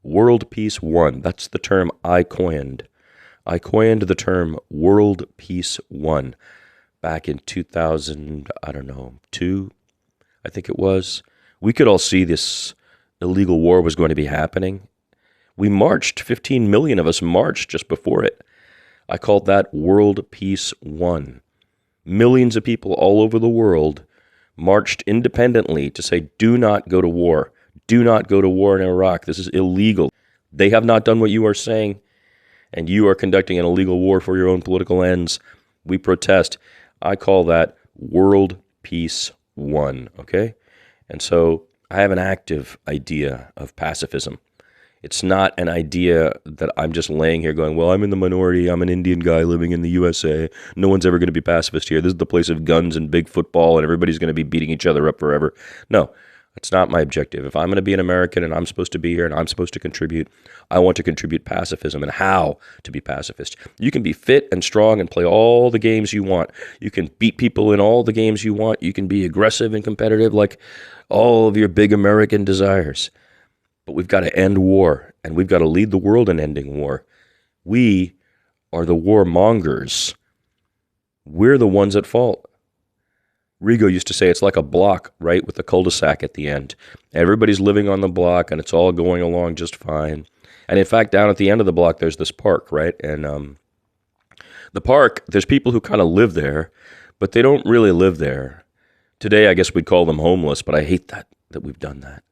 World Peace One. That's the term I coined. I coined the term World Peace One back in 2000, I don't know, 2, I think it was. We could all see this illegal war was going to be happening. We marched, 15 million of us marched just before it. I called that World Peace One. Millions of people all over the world marched independently to say, do not go to war. Do not go to war in Iraq. This is illegal. They have not done what you are saying, and you are conducting an illegal war for your own political ends. We protest. I call that World Peace One, okay? And so I have an active idea of pacifism. It's not an idea that I'm just laying here going, well, I'm in the minority. I'm an Indian guy living in the USA. No one's ever going to be pacifist here. This is the place of guns and big football, and everybody's going to be beating each other up forever. No, that's not my objective. If I'm going to be an American and I'm supposed to be here and I'm supposed to contribute, I want to contribute pacifism and how to be pacifist. You can be fit and strong and play all the games you want. You can beat people in all the games you want. You can be aggressive and competitive like all of your big American desires. But we've got to end war, and we've got to lead the world in ending war. We are the warmongers. We're the ones at fault. Rigo used to say it's like a block, right, with a cul-de-sac at the end. Everybody's living on the block, and it's all going along just fine. And in fact, down at the end of the block, there's this park, right? And the park, there's people who kind of live there, but they don't really live there. Today, I guess we'd call them homeless, but I hate that we've done that.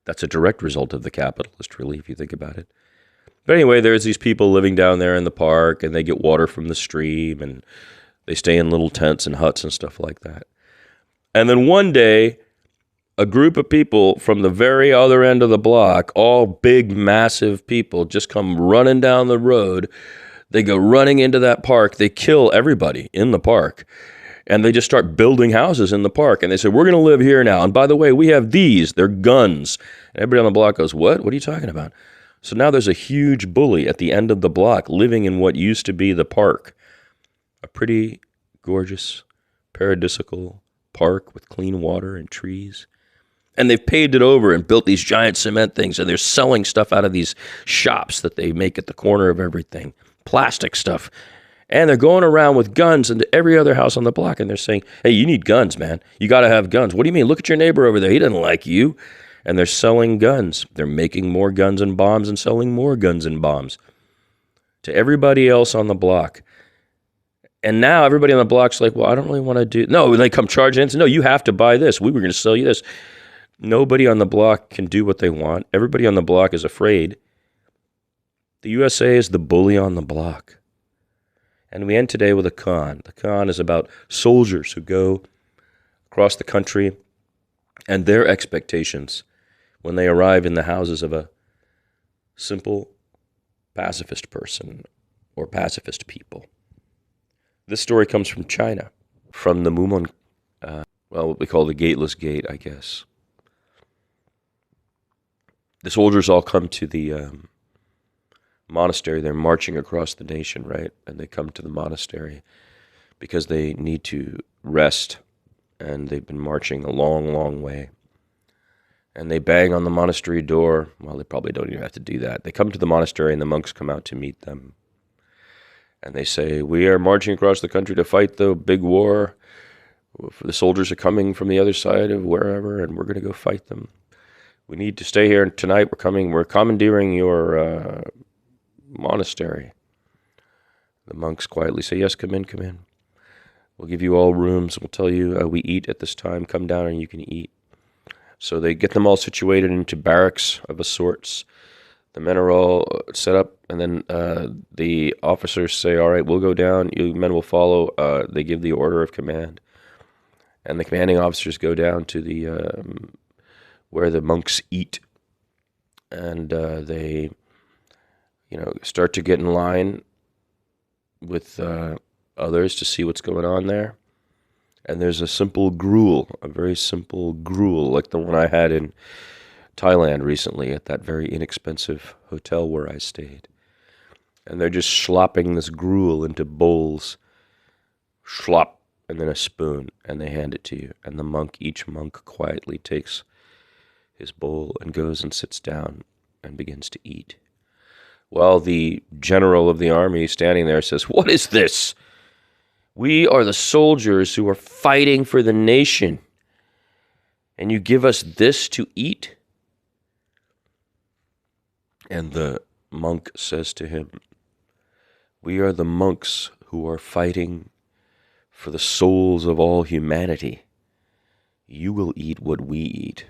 That's a direct result of the capitalist, really, if you think about it. But anyway, there's these people living down there in the park, and they get water from the stream, and they stay in little tents and huts and stuff like that. And then one day, a group of people from the very other end of the block, all big, massive people, just come running down the road. They go running into that park. They kill everybody in the park. And they just start building houses in the park. And they say, we're going to live here now. And by the way, we have these. They're guns. And everybody on the block goes, what? What are you talking about? So now there's a huge bully at the end of the block living in what used to be the park. A pretty gorgeous, paradisical park with clean water and trees. And they've paved it over and built these giant cement things. And they're selling stuff out of these shops that they make at the corner of everything. Plastic stuff. And they're going around with guns into every other house on the block. And they're saying, hey, you need guns, man. You got to have guns. What do you mean? Look at your neighbor over there. He doesn't like you. And they're selling guns. They're making more guns and bombs and selling more guns and bombs to everybody else on the block. And now everybody on the block's like, well, I don't really want to do. No, they come charging in and say, no, you have to buy this. We were going to sell you this. Nobody on the block can do what they want. Everybody on the block is afraid. The USA is the bully on the block. And we end today with a Koan. The Koan is about soldiers who go across the country and their expectations when they arrive in the houses of a simple pacifist person or pacifist people. This story comes from China, from the mu-mon, what we call the gateless gate, I guess. The soldiers all come to the monastery. They're marching across the nation, right? And they come to the monastery because they need to rest, and they've been marching a long, long way. And they bang on the monastery door. Well, they probably don't even have to do that. They come to the monastery, and the monks come out to meet them. And they say, we are marching across the country to fight the big war. The soldiers are coming from the other side of wherever, and we're going to go fight them. We need to stay here tonight. We're commandeering your monastery. The monks quietly say, yes, come in. We'll give you all rooms. We'll tell you we eat at this time. Come down and you can eat. So they get them all situated into barracks of a sorts. The men are all set up, and then the officers say, all right, we'll go down. You men will follow. They give the order of command. And the commanding officers go down to the where the monks eat. And they start to get in line with others to see what's going on there. And there's a very simple gruel, like the one I had in Thailand recently at that very inexpensive hotel where I stayed. And they're just slopping this gruel into bowls, slop, and then a spoon, and they hand it to you. And each monk quietly takes his bowl and goes and sits down. and begins to eat. Well, the general of the army standing there says, "What is this? We are the soldiers who are fighting for the nation, and you give us this to eat?" And the monk says to him, "We are the monks who are fighting for the souls of all humanity. You will eat what we eat."